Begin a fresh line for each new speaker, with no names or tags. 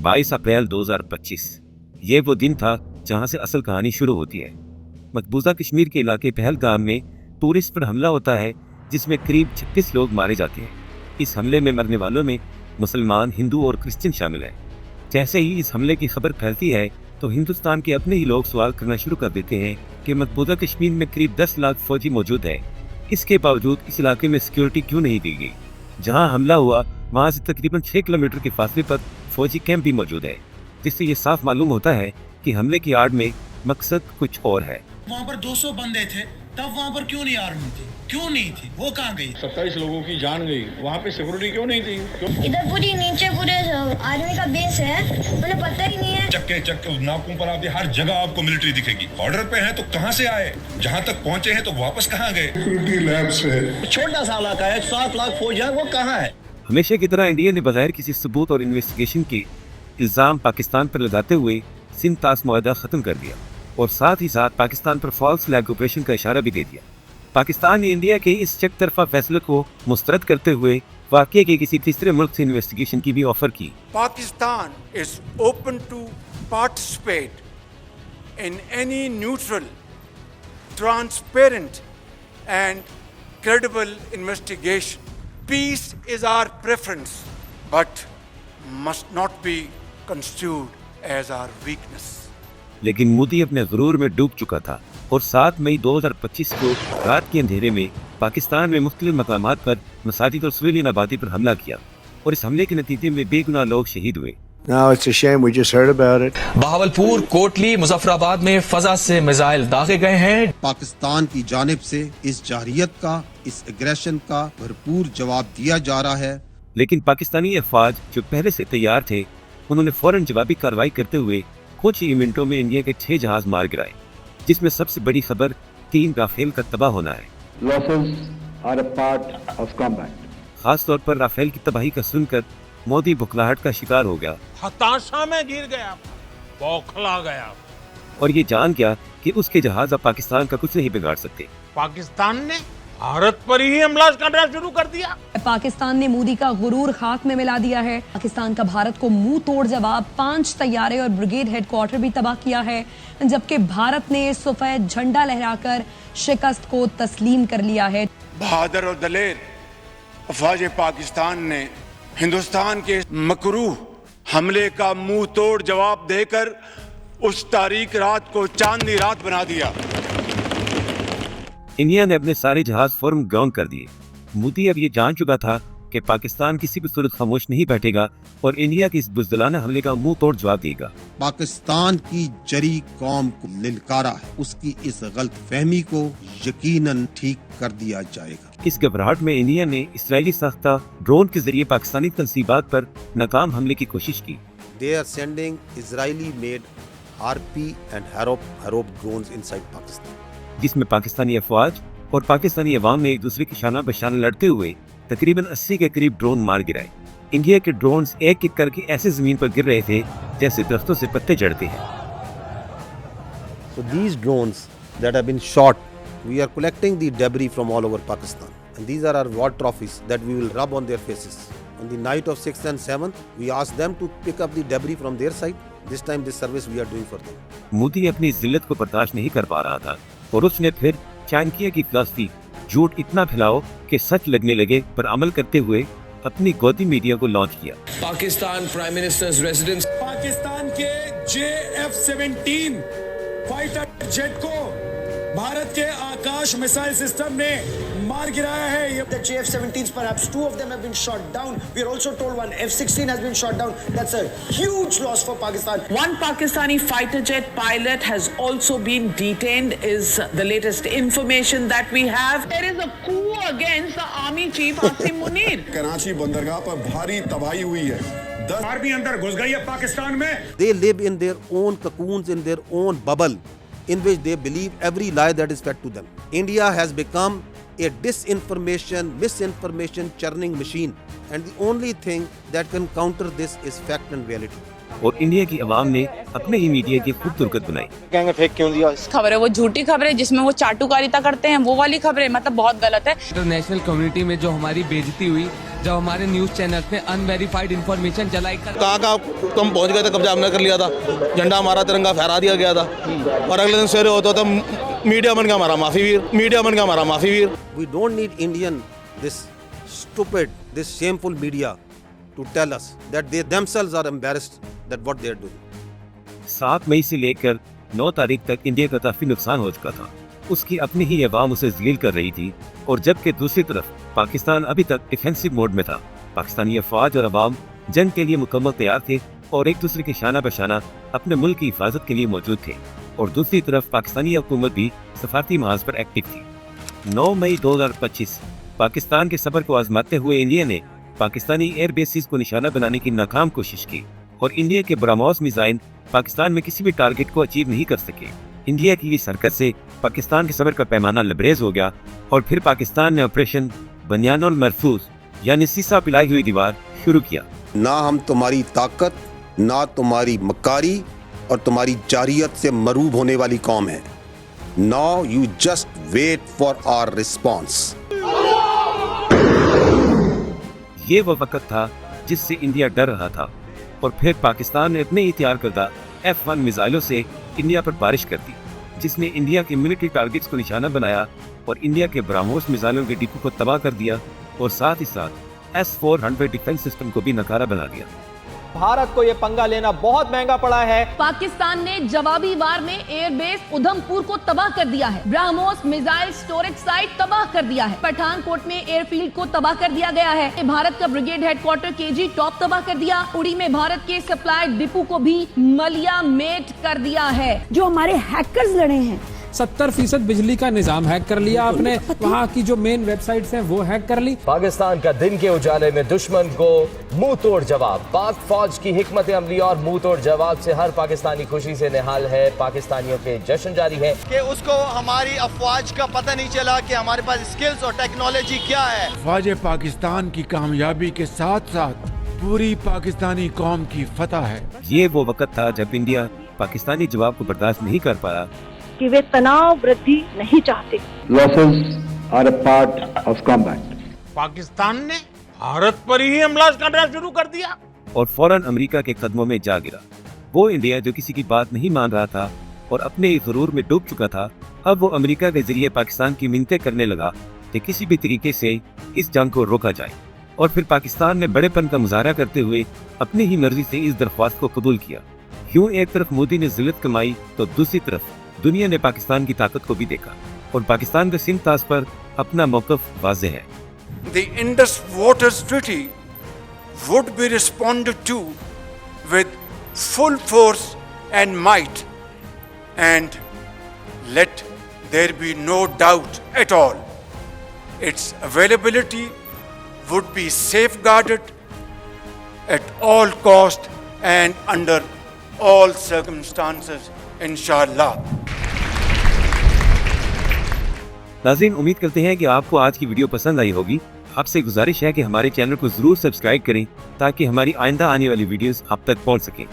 22 अप्रैल 2025। ये वो दिन था जहां से असल कहानी शुरू होती है। मकबूजा कश्मीर के इलाके पहलगाम में टूरिस्ट पर हमला होता है जिसमें करीब 36 लोग मारे जाते हैं। इस हमले में मरने वालों में मुसलमान, हिंदू और क्रिश्चियन शामिल हैं। जैसे ही इस हमले की खबर फैलती है तो हिंदुस्तान के अपने ही लोग सवाल करना शुरू कर देते हैं कि मकबूजा कश्मीर में करीब 10 लाख फौजी मौजूद हैं। इसके बावजूद इस इलाके में सिक्योरिटी क्यों नहीं दी गई? जहां हमला हुआ वहां से तकरीबन 6 किलोमीटर के फासले पर फौजी कैंप भी मौजूद है, जिससे ये साफ मालूम होता है कि हमले की आड़ में मकसद कुछ और है।
वहाँ पर 200 बंदे थे, तब वहाँ पर क्यों नहीं आर्मी थी? क्यों नहीं थी? वो कहाँ गई?
27 लोगों की जान गई, वहाँ पे सिक्योरिटी क्यों नहीं थी?
इधर पूरी नीचे पूरे आर्मी का बेस है, मुझे पता ही नहीं है।
चक्के नाकों पर आप हर जगह आपको मिलिट्री दिखेगी। बॉर्डर पे हैं तो कहाँ से आए? जहाँ तक पहुँचे हैं तो वापस कहाँ गए?
सिक्योरिटी लैब्स है।
छोटा सा इलाका है, 7 लाख फौज है, वो कहाँ है?
हमेशा की तरह इंडिया ने बगैर किसी सबूत और इन्वेस्टिगेशन के इल्जाम पाकिस्तान पर लगाते हुए सिंध तास मुआहदा खत्म कर दिया और साथ ही साथ पाकिस्तान पर फॉल्स फ्लैग ऑपरेशन का इशारा भी दे दिया। पाकिस्तान ने इंडिया के इस चक तरफा फैसले को मुस्तरद करते हुए वाकये के किसी तीसरे मुल्क से इन्वेस्टिगेशन की भी ऑफर की।
Pakistan is open to participate in any neutral, transparent and credible investigation. Peace is our preference, but must not be construed as our weakness.
लेकिन मोदी अपने गुरूर में डूब चुका था और 7 मई 2025 को रात के अंधेरे में पाकिस्तान में मुख्तलिफ मकामात पर मसाजिद और सिविलियन आबादी पर हमला किया और इस हमले के नतीजे में बेगुनाह लोग शहीद हुए।
Now it's a shame we just heard about it.
Bahawalpur, Kotli, Muzaffarabad में फजा से मिसाइल दागे गए हैं।
पाकिस्तान की जानिब से इस जारहियत का, इस एग्रेशन का भरपूर जवाब दिया जा रहा है।
लेकिन पाकिस्तानी अफवाज जो पहले से तैयार थे, उन्होंने फौरन जवाबी कार्रवाई करते हुए कुछ ही मिनटों में इंडिया के 6 जहाज मार गिराए, जिसमें सबसे बड़ी खबर 3 राफेल का तबाह होना है। खास तौर पर राफेल की तबाही का सुनकर मोदी बुखलाहट का शिकार हो गया,
हताशा में गिर गया, बौखला गया
और ये जान गया कि उसके जहाज अब पाकिस्तान का कुछ नहीं बिगाड़ सकते।
पाकिस्तान ने भारत पर ही हमला करना शुरू कर दिया।
पाकिस्तान ने मोदी का गुरूर खाक में मिला दिया है। पाकिस्तान का भारत को मुंह तोड़ जवाब, 5 तैयारे और ब्रिगेड हेडक्वार्टर भी तबाह किया है, जबकि भारत ने सफेद झंडा लहराकर शिकस्त को तस्लीम कर लिया है।
बहादुर और दलेर अफवाज पाकिस्तान ने हिंदुस्तान के मकरूह हमले का मुंह तोड़ जवाब देकर उस तारीख रात को चांदनी रात बना दिया।
इंडिया ने अपने सारे जहाज फौरन ग्राउंड कर दिए। मोदी अब ये जान चुका था कि पाकिस्तान किसी भी सूरत खामोश नहीं बैठेगा और इंडिया के इस बुज़दिलाना हमले का मुंह तोड़ जवाब देगा।
पाकिस्तान की जरी कौम को लिलकारा है, उसकी इस गलतफहमी को यकीनन ठीक कर दिया जाएगा।
इस घबराहट में इंडिया ने इजरायली साख्ता ड्रोन के जरिए पाकिस्तानी तंसीबात पर नाकाम हमले की कोशिश की।
They are sending Israeli made Harpy and Harop drones inside Pakistan.
जिसमें पाकिस्तानी अफवाज और पाकिस्तानी अवाम ने एक दूसरे की शाना बशाना लड़ते हुए तकरीबन 80 के करीब ड्रोन मार गिराए। इंडिया के ड्रोन्स एक एक करके ऐसे जमीन पर गिर रहे थे जैसे दरख्तों से पत्ते झड़ते हैं।
So these drones that have been shot, we are collecting the debris from all over Pakistan, and these are our war trophies that we will rub on their faces. On the night of 6th and 7th, we asked them to pick up the debris from their side. This time, this service we are doing for them.
Modi अपनी जिल्लत को बर्दाश्त नहीं कर पा रहा था और उसने फिर चाणक्य की फिलॉसफी झूठ इतना फैलाओ कि सच लगने लगे पर अमल करते हुए अपनी गोदी मीडिया को लॉन्च किया।
Pakistan prime ministers residence,
Pakistan के JF-17 फाइटर जेट को भारत के आकाश मिसाइल सिस्टम ने मार गिराया है।
The JF-17s, perhaps 2 of them have been shot down. We are also told one F-16 has been shot down. That's a huge loss for Pakistan.
One Pakistani fighter jet pilot has also been detained, is the latest information that we have. There is a coup against the army chief Asim Munir.
Karachi बंदरगाह पर भारी तबाही हुई है।
10 army अंदर घुस गई है पाकिस्तान में।
They live in their own cocoons, in their own bubble, in which they believe every lie that is fed to them. India has become a disinformation, misinformation churning machine, and the only thing that can counter this is fact and reality.
और India की आवाम ने अपने ही media की खूब तुरकत बनाई।
खबर है वो झूठी खबर है जिसमें वो चाटुकारिता करते हैं, वो वाली खबर है, मतलब बहुत गलत है।
इंटरनेशनल कम्युनिटी में जो हमारी बेइज्जती हुई,
जब हमारे न्यूज चैनल पे अनवेरिफाइड इंफॉर्मेशन जलाई कर
कहाँ तुम पहुँच गए थे, कब्जा हमने कर लिया था, झंडा हमारा तिरंगा फहरा दिया गया था और अगले दिन सवेरे होता था मीडिया बन गया हमारा माफी वीर, मीडिया बन गया हमारा माफी वीर।
We don't need Indian, this stupid, this shameful media to tell us that they themselves are embarrassed that what they are doing.
7 मई से लेकर 9 तारीख तक इंडिया का काफी नुकसान हो चुका था। उसकी अपनी ही अवाम उसे जलील कर रही थी और जबकि दूसरी तरफ पाकिस्तान अभी तक डिफेंसिव मोड में था। पाकिस्तानी अफवाज और अवाम जंग के लिए मुकम्मल तैयार थे और एक दूसरे के शाना बशाना अपने मुल्क की हिफाजत के लिए मौजूद थे और दूसरी तरफ पाकिस्तानी हुकूमत भी सफारती महाज पर एक्टिव थी। 9 मई 2025 पाकिस्तान के सबर को आजमाते हुए इंडिया ने पाकिस्तानी एयर बेसिस को निशाना बनाने की नाकाम कोशिश की और इंडिया के ब्रह्मोस मिसाइल पाकिस्तान में किसी भी टारगेट को अचीव नहीं कर सके। इंडिया की इस हरकत से पाकिस्तान के सबर का पैमाना लबरेज हो गया और फिर पाकिस्तान ने ऑपरेशन बनियानुल मरसूस यानी सीसा पिलाई हुई दीवार शुरू किया।
ना हम तुम्हारी ताकत, ना तुम्हारी मकारी और तुम्हारी जारियत से मरूब होने वाली कौम है। Now you just wait for our response.
ये वो वक्त था जिससे इंडिया डर रहा था और फिर पाकिस्तान ने अपने ही तैयार करदा F-1 मिसाइलों से इंडिया पर बारिश कर दी, जिसने इंडिया के मिलिट्री टारगेट्स को निशाना बनाया और इंडिया के ब्रह्मोस मिसाइलों के डिपो को तबाह कर दिया और साथ ही साथ S-400 डिफेंस सिस्टम को भी नकारा बना दिया।
भारत को ये पंगा लेना बहुत महंगा पड़ा है।
पाकिस्तान ने जवाबी वार में एयरबेस उधमपुर को तबाह कर दिया है, ब्रह्मोस मिसाइल स्टोरेज साइट तबाह कर दिया है, पठानकोट में एयरफील्ड को तबाह कर दिया गया है, भारत का ब्रिगेड हेडक्वार्टर केजी टॉप तबाह कर दिया, उड़ी में भारत के सप्लाई डिपो को भी मलिया मेट कर दिया है।
जो हमारे हैकर्स लड़े हैं
70% बिजली का निजाम हैक कर लिया आपने, वहाँ की जो मेन वेबसाइट्स हैं वो हैक कर ली।
पाकिस्तान का दिन के उजाले में दुश्मन को मुंह तोड़ जवाब, पाक फौज की हिकमत अमली और मुंह तोड़ जवाब से हर पाकिस्तानी खुशी से निहाल है। पाकिस्तानियों के जश्न जारी है
कि उसको हमारी अफवाज का पता नहीं चला कि हमारे पास स्किल्स और टेक्नोलॉजी क्या है।
अफवाज पाकिस्तान की कामयाबी के साथ साथ पूरी पाकिस्तानी कौम की फतह है।
ये वो वक्त था जब इंडिया पाकिस्तानी जवाब को बर्दाश्त नहीं कर पाया
कि वे तनाव वृद्धि नहीं चाहते।
Losses are a part of combat.
Pakistan ने भारत पर ही हमला करना शुरू कर दिया
और फौरन अमेरिका के कदमों में जा गिरा। वो इंडिया जो किसी की बात नहीं मान रहा था और अपने गुरूर में डूब चुका था, अब वो अमेरिका के जरिए पाकिस्तान की मिन्नतें करने लगा कि किसी भी तरीके से इस जंग को रोका जाए। और फिर पाकिस्तान ने बड़ेपन का मुजाहरा करते हुए अपनी ही मर्जी से इस दरख्वास्त को कबूल किया। यूं एक तरफ मोदी ने जिल्लत कमाई तो दूसरी तरफ दुनिया ने पाकिस्तान की ताकत को भी देखा और पाकिस्तान के सिंध ताज पर अपना मौक़िफ़ वाज़ेह है।
The Indus Waters Treaty would be responded to with full force and might, and let there be no doubt at all, its availability would be safeguarded at all cost and under all circumstances, इंशाअल्लाह।
नाज़रीन, उम्मीद करते हैं कि आपको आज की video पसंद आई होगी। आपसे गुजारिश है कि हमारे चैनल को जरूर सब्सक्राइब करें ताकि हमारी आइंदा आने वाली वीडियोस आप तक पहुंच सकें।